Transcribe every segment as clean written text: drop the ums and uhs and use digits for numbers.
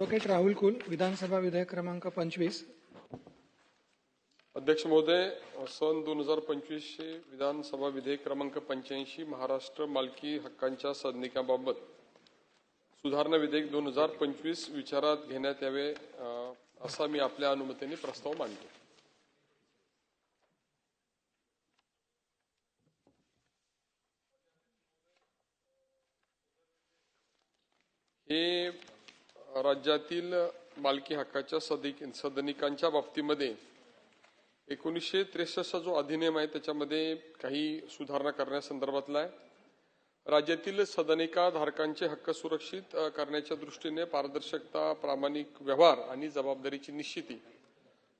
Advocate Rahul कुल, विधानसभा विधेयक क्रमांक 25. अध्यक्ष महोदय, सन 2025 विधानसभा विधेयक क्रमांक 85 महाराष्ट्र मालकी हक्कांच्या सदनिकाबाबत सुधारणा विधेयक 2025 विचारात घेण्यात यावे असा मी आपल्या अनुमतीने प्रस्ताव मांडतो. हे राज्यातील मालकी हक्काच्या सदनिकांच्या बाबतीमध्ये 1963 जो अधिनियम आहे त्याच्यामध्ये काही सुधारणा करण्यासंदर्भातला आहे. राज्यातील सदनिका धारकांचे हक्क सुरक्षित करण्याच्या दृष्टीने पारदर्शकता, प्रामाणिक व्यवहार आणि जबाबदारीची निश्चिती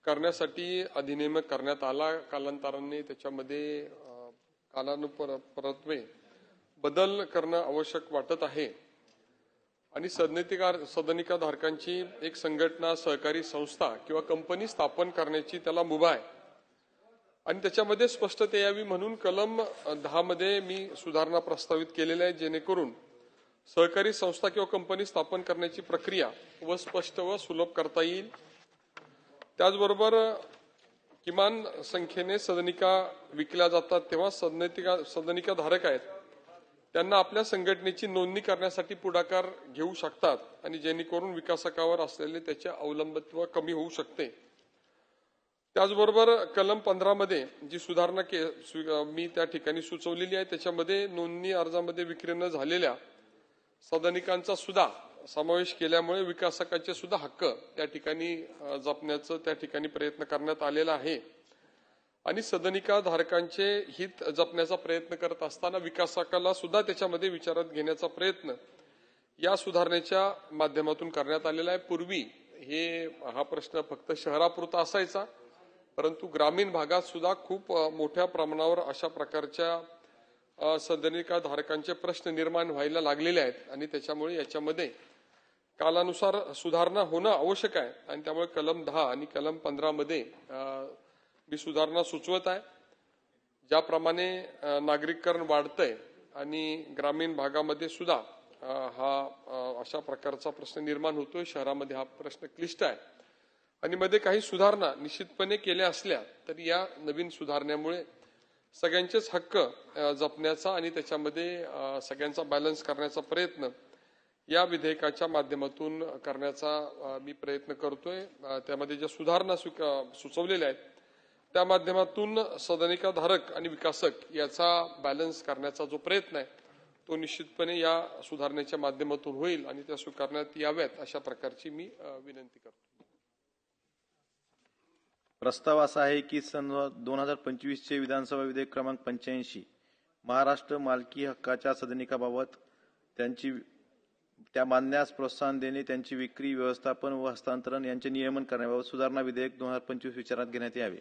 करण्यासाठी अधिनियम करण्यात आला. कालांतराने त्याच्यामध्ये कालानुपरत्वे बदल करणं आवश्यक वाटत आहे आणि सदनिका धारकांची एक संघटना, सहकारी संस्था किंवा कंपनी स्थापन करण्याची त्याला मुभा आहे आणि त्याच्यामध्ये स्पष्टता यावी म्हणून कलम 10 मध्ये मी सुधारणा प्रस्तावित केलेल्या आहे, जेणेकरून सहकारी संस्था किंवा कंपनी स्थापन करण्याची प्रक्रिया स्पष्ट व सुलभ करता येईल. त्याचबरोबर किमान संख्येने सदनिका विकल्या जातात तेव्हा सदनिका धारक आहेत त्यांना आपल्या संघटनेची नोंदणी करण्यासाठी पुढाकार घेऊ शकतात आणि जेणेकरून विकासकावर असलेले त्याचे अवलंबित्व कमी होऊ शकते. त्याचबरोबर कलम 15 मध्ये जी सुधारणा मी त्या ठिकाणी सुचवलेली आहे त्याच्यामध्ये नोंदणी अर्जामध्ये विक्री न झालेल्या सदनिकांचा सुद्धा समावेश केल्यामुळे विकासकाचे सुद्धा हक्क त्या ठिकाणी जपण्याचं त्या ठिकाणी प्रयत्न करण्यात आलेला आहे आणि सदनिका धारकांचे हित जपण्याचा प्रयत्न करत असताना विकासकाला सुद्धा त्याच्यामध्ये विचारात घेण्याचा प्रयत्न या सुधारणेच्या माध्यमातून करण्यात आलेला आहे. पूर्वी हा प्रश्न फक्त शहरापुरता असायचा, परंतु ग्रामीण भागात सुद्धा खूप मोठ्या प्रमाणावर अशा प्रकारच्या सदनिका धारकांचे प्रश्न निर्माण व्हायला लागलेले आहेत आणि त्याच्यामुळे याच्यामध्ये कालानुसार सुधारणा होणं आवश्यक आहे आणि त्यामुळे कलम 10 आणि कलम 15 मध्ये मी सुधारणा सुचवत आहे. ज्याप्रमाणे नागरिकरण वाढतंय आणि ग्रामीण भागामध्ये सुद्धा अशा प्रकारचा प्रश्न निर्माण होतोय, शहरामध्ये हा प्रश्न क्लिष्ट आहे आणि मध्ये काही सुधारणा निश्चितपणे केल्या असल्या तरी या नवीन सुधारण्यामुळे सगळ्यांचेच हक्क जपण्याचा आणि त्याच्यामध्ये सगळ्यांचा बॅलन्स करण्याचा प्रयत्न या विधेयकाच्या माध्यमातून करण्याचा मी प्रयत्न करतोय. त्यामध्ये ज्या सुधारणा सुचवलेल्या आहेत त्या माध्यमातून सदनिका धारक आणि विकासक याचा बॅलन्स करण्याचा जो प्रयत्न आहे तो निश्चितपणे या सुधारणेच्या माध्यमातून होईल आणि त्या स्वीकारण्यात याव्यात अशा प्रकारची मी विनंती करतो. प्रस्ताव असा आहे की सन 2025 चे विधानसभा विधेयक क्रमांक 85 महाराष्ट्र मालकी हक्काच्या सदनिकाबाबत त्या मानण्यास प्रोत्साहन देणे, त्यांची विक्री, व्यवस्थापन व हस्तांतरण यांचे नियमन करण्याबाबत सुधारणा विधेयक 2025 विचारात घेण्यात यावे.